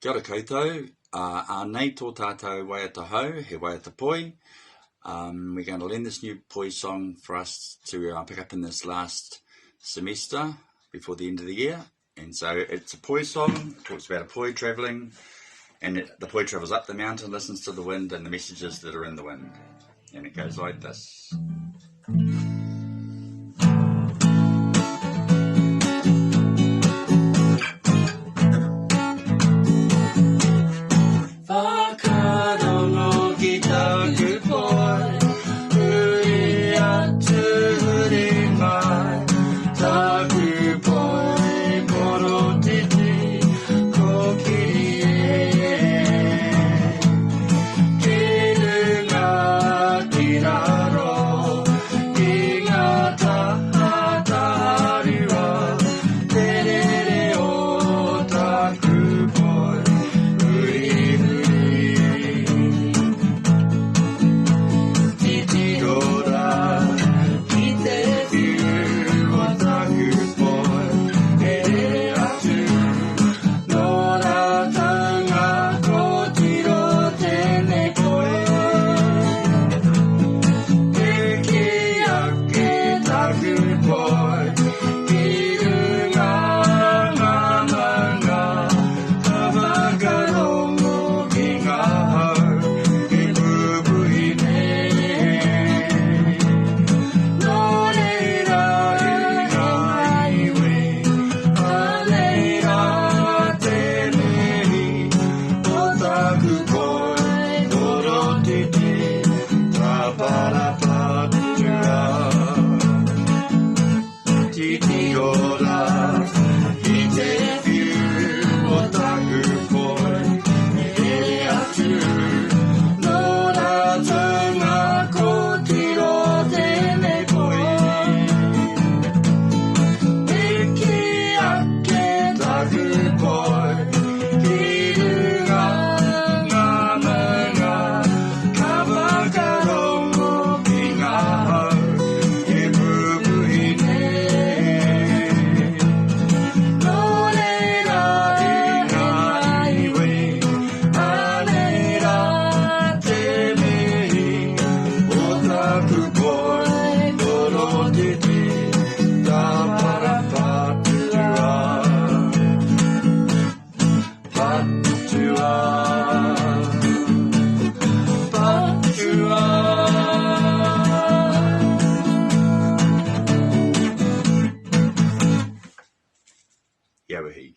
Kia ora koutou, anei tō tātou waiata hau, he waiata poi. We're going to learn this new poi song for us to pick up in this last semester before the end of the year. And so it's a poi song, it talks about a poi travelling, and the poi travels up the mountain, listens to the wind and the messages that are in the wind. And it goes like this. Yawahi.